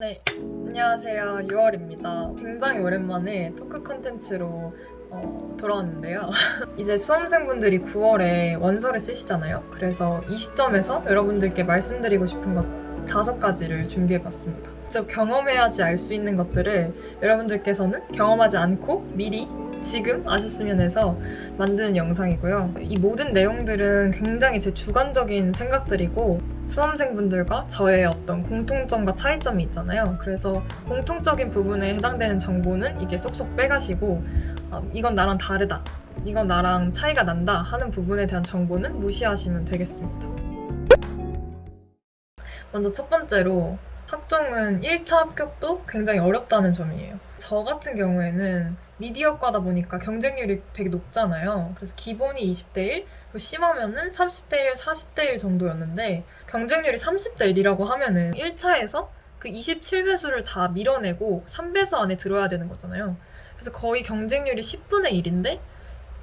네, 안녕하세요. 6월입니다. 굉장히 오랜만에 토크 컨텐츠로 돌아왔는데요. 이제 수험생분들이 9월에 원서를 쓰시잖아요. 그래서 이 시점에서 여러분들께 말씀드리고 싶은 것 5가지를 준비해봤습니다. 직접 경험해야지 알 수 있는 것들을 여러분들께서는 경험하지 않고 미리 지금 아셨으면 해서 만드는 영상이고요. 이 모든 내용들은 굉장히 제 주관적인 생각들이고 수험생분들과 저의 어떤 공통점과 차이점이 있잖아요. 그래서 공통적인 부분에 해당되는 정보는 이게 쏙쏙 빼가시고 이건 나랑 다르다, 이건 나랑 차이가 난다 하는 부분에 대한 정보는 무시하시면 되겠습니다. 먼저 첫 번째로 학종은 1차 합격도 굉장히 어렵다는 점이에요. 저 같은 경우에는 미디어과다 보니까 경쟁률이 되게 높잖아요. 그래서 기본이 20대 1, 심하면은 30대 1, 40대 1 정도였는데 경쟁률이 30대 1이라고 하면은 1차에서 그 27배수를 다 밀어내고 3배수 안에 들어야 되는 거잖아요. 그래서 거의 경쟁률이 10분의 1인데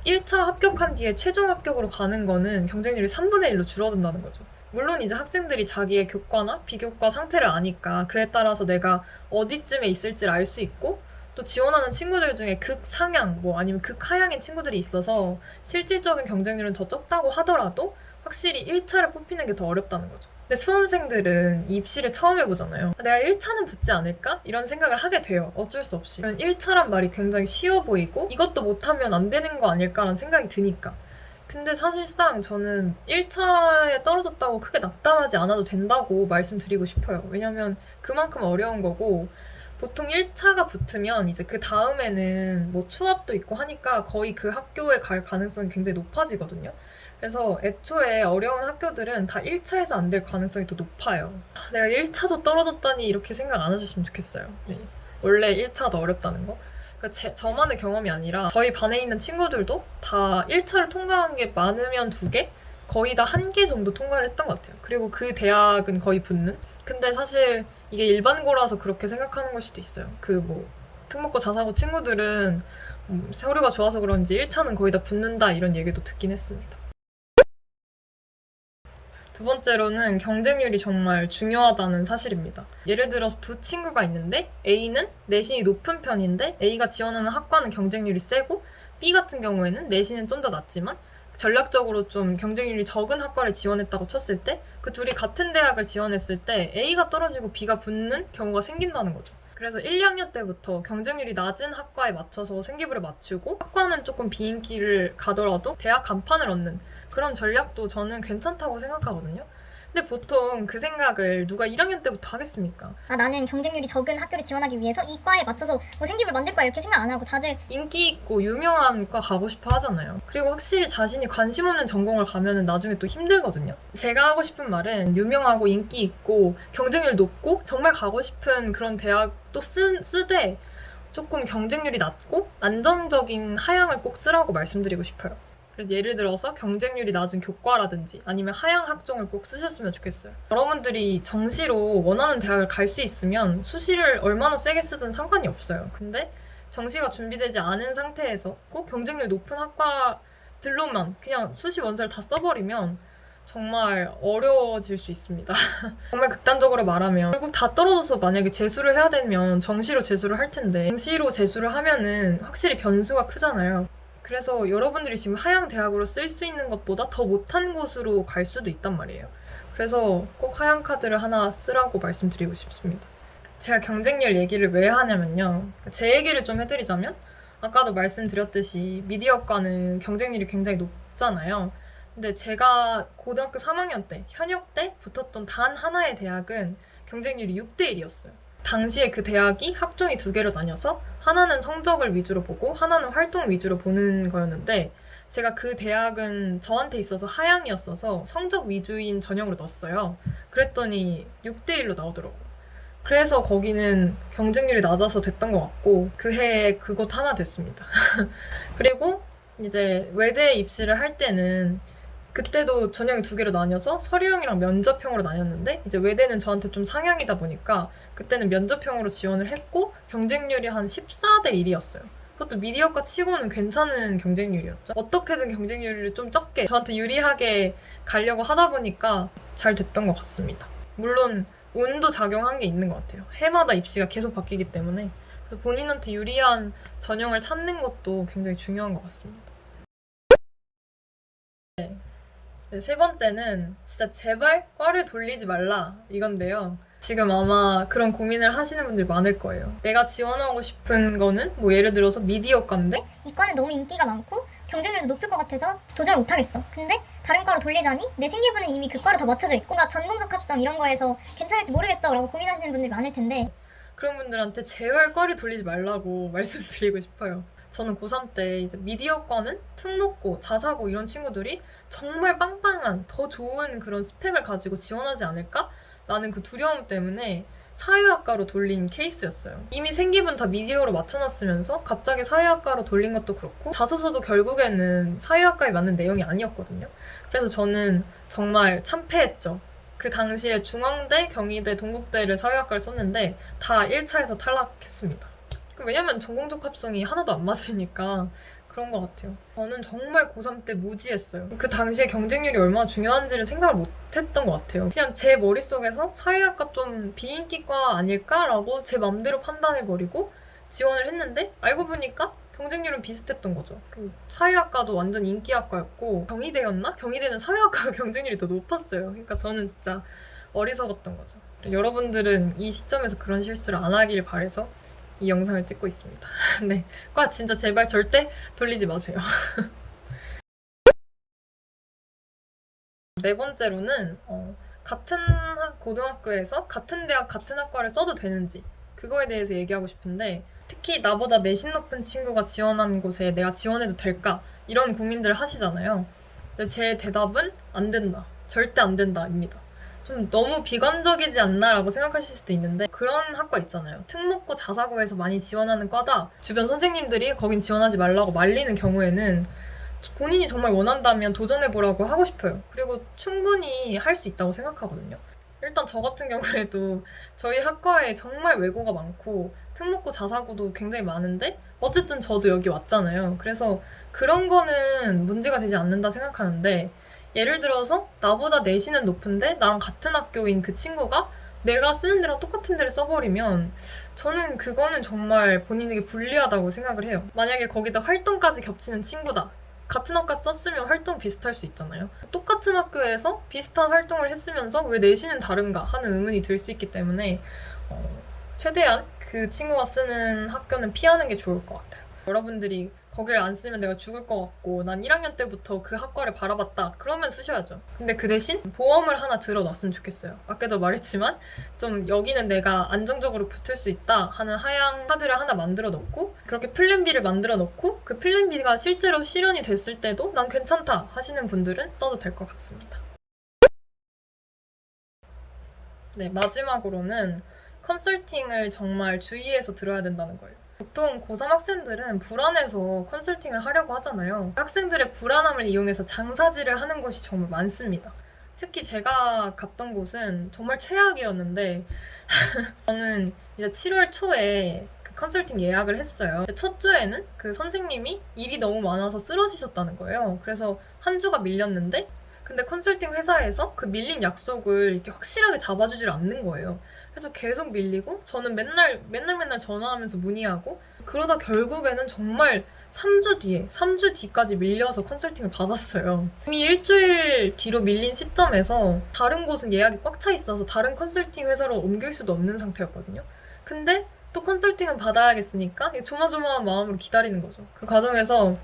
1차 합격한 뒤에 최종 합격으로 가는 거는 경쟁률이 3분의 1로 줄어든다는 거죠. 물론 이제 학생들이 자기의 교과나 비교과 상태를 아니까 그에 따라서 내가 어디쯤에 있을지를 알 수 있고 또 지원하는 친구들 중에 극상향 아니면 극하향인 친구들이 있어서 실질적인 경쟁률은 더 적다고 하더라도 확실히 1차를 뽑히는 게 더 어렵다는 거죠. 근데 수험생들은 입시를 처음 해보잖아요. 내가 1차는 붙지 않을까? 이런 생각을 하게 돼요. 어쩔 수 없이. 1차란 말이 굉장히 쉬워 보이고 이것도 못하면 안 되는 거 아닐까라는 생각이 드니까. 근데 사실상 저는 1차에 떨어졌다고 크게 낙담하지 않아도 된다고 말씀드리고 싶어요. 왜냐면 그만큼 어려운 거고 보통 1차가 붙으면 이제 그 다음에는 뭐 추합도 있고 하니까 거의 그 학교에 갈 가능성이 굉장히 높아지거든요. 그래서 애초에 어려운 학교들은 다 1차에서 안 될 가능성이 더 높아요. 내가 1차도 떨어졌다니 이렇게 생각 안 해주시면 좋겠어요. 네. 원래 1차도 어렵다는 거. 그러니까 저만의 경험이 아니라 저희 반에 있는 친구들도 다 1차를 통과한 게 많으면 2개? 거의 다 1개 정도 통과를 했던 것 같아요. 그리고 그 대학은 거의 붙는? 근데 사실 이게 일반고라서 그렇게 생각하는 걸 수도 있어요. 특목고 자사고 친구들은 서류가 좋아서 그런지 1차는 거의 다 붙는다 이런 얘기도 듣긴 했습니다. 두 번째로는 경쟁률이 정말 중요하다는 사실입니다. 예를 들어서 두 친구가 있는데 A는 내신이 높은 편인데 A가 지원하는 학과는 경쟁률이 세고 B 같은 경우에는 내신은 좀 더 낮지만 전략적으로 좀 경쟁률이 적은 학과를 지원했다고 쳤을 때 그 둘이 같은 대학을 지원했을 때 A가 떨어지고 B가 붙는 경우가 생긴다는 거죠. 그래서 1, 2학년 때부터 경쟁률이 낮은 학과에 맞춰서 생기부를 맞추고 학과는 조금 비인기를 가더라도 대학 간판을 얻는 그런 전략도 저는 괜찮다고 생각하거든요. 근데 보통 그 생각을 누가 1학년 때부터 하겠습니까? 나는 경쟁률이 적은 학교를 지원하기 위해서 이 과에 맞춰서 뭐 생기부를 만들 거야 이렇게 생각 안 하고 다들 인기 있고 유명한 과 가고 싶어 하잖아요. 그리고 확실히 자신이 관심 없는 전공을 가면은 나중에 또 힘들거든요. 제가 하고 싶은 말은 유명하고 인기 있고 경쟁률 높고 정말 가고 싶은 그런 대학도 쓰되 조금 경쟁률이 낮고 안정적인 하향을 꼭 쓰라고 말씀드리고 싶어요. 그래서 예를 들어서 경쟁률이 낮은 교과라든지 아니면 하향 학종을 꼭 쓰셨으면 좋겠어요. 여러분들이 정시로 원하는 대학을 갈 수 있으면 수시를 얼마나 세게 쓰든 상관이 없어요. 근데 정시가 준비되지 않은 상태에서 꼭 경쟁률 높은 학과들로만 그냥 수시 원서를 다 써버리면 정말 어려워질 수 있습니다. 정말 극단적으로 말하면 결국 다 떨어져서 만약에 재수를 해야 되면 정시로 재수를 할 텐데 정시로 재수를 하면은 확실히 변수가 크잖아요. 그래서 여러분들이 지금 하향 대학으로 쓸 수 있는 것보다 더 못한 곳으로 갈 수도 있단 말이에요. 그래서 꼭 하향 카드를 하나 쓰라고 말씀드리고 싶습니다. 제가 경쟁률 얘기를 왜 하냐면요. 제 얘기를 좀 해드리자면 아까도 말씀드렸듯이 미디어과는 경쟁률이 굉장히 높잖아요. 근데 제가 고등학교 3학년 때, 현역 때 붙었던 단 하나의 대학은 경쟁률이 6대 1이었어요. 당시에 그 대학이 학종이 2개로 나뉘어서 하나는 성적을 위주로 보고 하나는 활동 위주로 보는 거였는데 제가 그 대학은 저한테 있어서 하향이었어서 성적 위주인 전형으로 넣었어요. 그랬더니 6대 1로 나오더라고요. 그래서 거기는 경쟁률이 낮아서 됐던 것 같고 그 해에 그것 하나 됐습니다. 그리고 이제 외대 입시를 할 때는 그때도 전형이 2개로 나뉘어서 서류형이랑 면접형으로 나뉘었는데 이제 외대는 저한테 좀 상향이다 보니까 그때는 면접형으로 지원을 했고 경쟁률이 한 14대 1이었어요. 그것도 미디어과 치고는 괜찮은 경쟁률이었죠. 어떻게든 경쟁률을 좀 적게 저한테 유리하게 가려고 하다 보니까 잘 됐던 것 같습니다. 물론 운도 작용한 게 있는 것 같아요. 해마다 입시가 계속 바뀌기 때문에 그래서 본인한테 유리한 전형을 찾는 것도 굉장히 중요한 것 같습니다. 네, 세 번째는 진짜 제발 과를 돌리지 말라 이건데요. 지금 아마 그런 고민을 하시는 분들 많을 거예요. 내가 지원하고 싶은 거는 뭐 예를 들어서 미디어과인데 이과는 너무 인기가 많고 경쟁률도 높을 것 같아서 도전을 못하겠어. 근데 다른 과로 돌리자니 내 생기부는 이미 그 과로 다 맞춰져 있고 뭔가 전공적합성 이런 거에서 괜찮을지 모르겠어 라고 고민하시는 분들이 많을 텐데 그런 분들한테 제발 과를 돌리지 말라고 말씀드리고 싶어요. 저는 고3 때 이제 미디어과는 특목고, 자사고 이런 친구들이 정말 빵빵한 더 좋은 그런 스펙을 가지고 지원하지 않을까? 라는 그 두려움 때문에 사회학과로 돌린 케이스였어요. 이미 생기분 다 미디어로 맞춰놨으면서 갑자기 사회학과로 돌린 것도 그렇고 자소서도 결국에는 사회학과에 맞는 내용이 아니었거든요. 그래서 저는 정말 참패했죠. 그 당시에 중앙대, 경희대, 동국대를 사회학과를 썼는데 다 1차에서 탈락했습니다. 왜냐면 전공적 합성이 하나도 안 맞으니까 그런 것 같아요. 저는 정말 고3 때 무지했어요. 그 당시에 경쟁률이 얼마나 중요한지를 생각을 못했던 것 같아요. 그냥 제 머릿속에서 사회학과 좀 비인기과 아닐까라고 제 맘대로 판단해버리고 지원을 했는데 알고 보니까 경쟁률은 비슷했던 거죠. 사회학과도 완전 인기학과였고 경희대였나? 경희대는 사회학과가 경쟁률이 더 높았어요. 그러니까 저는 진짜 어리석었던 거죠. 여러분들은 이 시점에서 그런 실수를 안 하길 바라서 이 영상을 찍고 있습니다. 네, 과 진짜 제발 절대 돌리지 마세요. 네 번째로는 같은 고등학교에서 같은 대학 같은 학과를 써도 되는지 그거에 대해서 얘기하고 싶은데 특히 나보다 내신 높은 친구가 지원하는 곳에 내가 지원해도 될까? 이런 고민들을 하시잖아요. 근데 제 대답은 안 된다. 절대 안 된다입니다. 좀 너무 비관적이지 않나라고 생각하실 수도 있는데 그런 학과 있잖아요. 특목고 자사고에서 많이 지원하는 과다. 주변 선생님들이 거긴 지원하지 말라고 말리는 경우에는 본인이 정말 원한다면 도전해보라고 하고 싶어요. 그리고 충분히 할 수 있다고 생각하거든요. 일단 저 같은 경우에도 저희 학과에 정말 외고가 많고 특목고 자사고도 굉장히 많은데 어쨌든 저도 여기 왔잖아요. 그래서 그런 거는 문제가 되지 않는다 생각하는데 예를 들어서 나보다 내신은 높은데 나랑 같은 학교인 그 친구가 내가 쓰는 데랑 똑같은 데를 써버리면 저는 그거는 정말 본인에게 불리하다고 생각을 해요. 만약에 거기다 활동까지 겹치는 친구다. 같은 학과 썼으면 활동 비슷할 수 있잖아요. 똑같은 학교에서 비슷한 활동을 했으면서 왜 내신은 다른가 하는 의문이 들 수 있기 때문에 최대한 그 친구가 쓰는 학교는 피하는 게 좋을 것 같아요. 여러분들이 거기를 안 쓰면 내가 죽을 것 같고 난 1학년 때부터 그 학과를 바라봤다 그러면 쓰셔야죠. 근데 그 대신 보험을 하나 들어놨으면 좋겠어요. 아까도 말했지만 좀 여기는 내가 안정적으로 붙을 수 있다 하는 하향 카드를 하나 만들어 놓고 그렇게 플랜 B를 만들어 놓고 그 플랜 B가 실제로 실현이 됐을 때도 난 괜찮다 하시는 분들은 써도 될 것 같습니다. 네, 마지막으로는 컨설팅을 정말 주의해서 들어야 된다는 거예요. 보통 고3 학생들은 불안해서 컨설팅을 하려고 하잖아요. 학생들의 불안함을 이용해서 장사질을 하는 곳이 정말 많습니다. 특히 제가 갔던 곳은 정말 최악이었는데 저는 이제 7월 초에 그 컨설팅 예약을 했어요. 첫 주에는 그 선생님이 일이 너무 많아서 쓰러지셨다는 거예요. 그래서 한 주가 밀렸는데 근데 컨설팅 회사에서 그 밀린 약속을 이렇게 확실하게 잡아주질 않는 거예요. 그래서 계속 밀리고 저는 맨날 전화하면서 문의하고 그러다 결국에는 정말 3주 뒤까지 밀려서 컨설팅을 받았어요. 이미 일주일 뒤로 밀린 시점에서 다른 곳은 예약이 꽉 차 있어서 다른 컨설팅 회사로 옮길 수도 없는 상태였거든요. 근데 또 컨설팅은 받아야겠으니까 조마조마한 마음으로 기다리는 거죠. 그 과정에서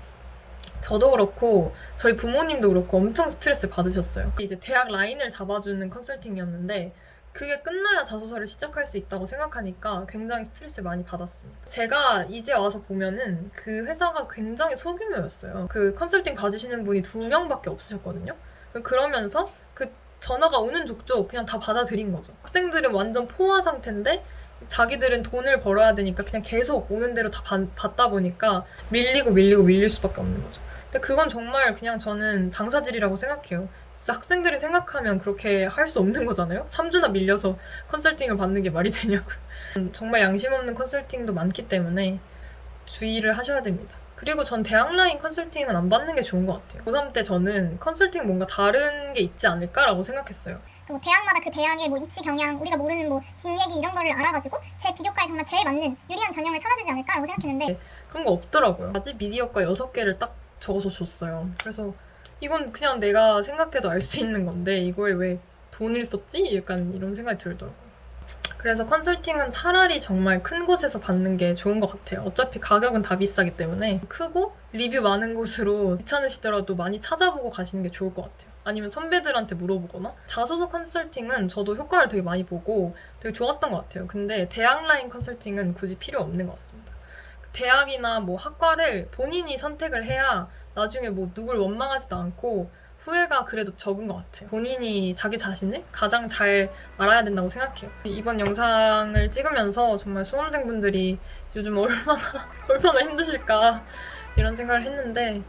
저도 그렇고 저희 부모님도 그렇고 엄청 스트레스를 받으셨어요. 이제 대학 라인을 잡아주는 컨설팅이었는데 그게 끝나야 자소서를 시작할 수 있다고 생각하니까 굉장히 스트레스를 많이 받았습니다. 제가 이제 와서 보면은 그 회사가 굉장히 소규모였어요. 그 컨설팅 봐주시는 분이 2명밖에 없으셨거든요. 그러면서 그 전화가 오는 족족 그냥 다 받아들인 거죠. 학생들은 완전 포화 상태인데 자기들은 돈을 벌어야 되니까 그냥 계속 오는 대로 다 받다 보니까 밀릴 수밖에 없는 거죠. 근데 그건 정말 그냥 저는 장사질이라고 생각해요. 진짜 학생들이 생각하면 그렇게 할 수 없는 거잖아요. 3주나 밀려서 컨설팅을 받는 게 말이 되냐고요. 정말 양심 없는 컨설팅도 많기 때문에 주의를 하셔야 됩니다. 그리고 전 대학라인 컨설팅은 안 받는 게 좋은 것 같아요. 고3 때 저는 컨설팅 뭔가 다른 게 있지 않을까라고 생각했어요. 뭐 대학마다 그 대학의 뭐 입시 경향, 우리가 모르는 뭐 뒷얘기 이런 거를 알아가지고 제 비교과에 정말 제일 맞는 유리한 전형을 찾아주지 않을까라고 생각했는데 그런 거 없더라고요. 아직 미디어과 6개를 딱 적어서 줬어요. 그래서 이건 그냥 내가 생각해도 알 수 있는 건데 이거에 왜 돈을 썼지? 약간 이런 생각이 들더라고요. 그래서 컨설팅은 차라리 정말 큰 곳에서 받는 게 좋은 것 같아요. 어차피 가격은 다 비싸기 때문에 크고 리뷰 많은 곳으로 귀찮으시더라도 많이 찾아보고 가시는 게 좋을 것 같아요. 아니면 선배들한테 물어보거나. 자소서 컨설팅은 저도 효과를 되게 많이 보고 되게 좋았던 것 같아요. 근데 대학 라인 컨설팅은 굳이 필요 없는 것 같습니다. 대학이나 뭐 학과를 본인이 선택을 해야 나중에 뭐 누굴 원망하지도 않고 후회가 그래도 적은 것 같아요. 본인이 자기 자신을 가장 잘 알아야 된다고 생각해요. 이번 영상을 찍으면서 정말 수험생분들이 요즘 얼마나 힘드실까 이런 생각을 했는데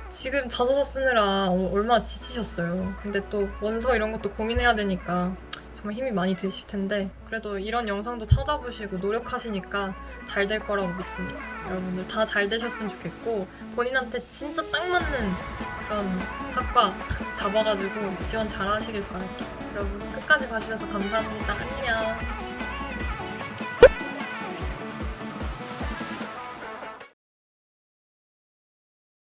지금 자소서 쓰느라 얼마나 지치셨어요. 근데 또 원서 이런 것도 고민해야 되니까 정말 힘이 많이 드실 텐데 그래도 이런 영상도 찾아보시고 노력하시니까 잘 될 거라고 믿습니다. 여러분들 다 잘 되셨으면 좋겠고 본인한테 진짜 딱 맞는 그런 학과 잡아가지고 지원 잘 하시길 바랄게요. 여러분 끝까지 봐주셔서 감사합니다. 안녕.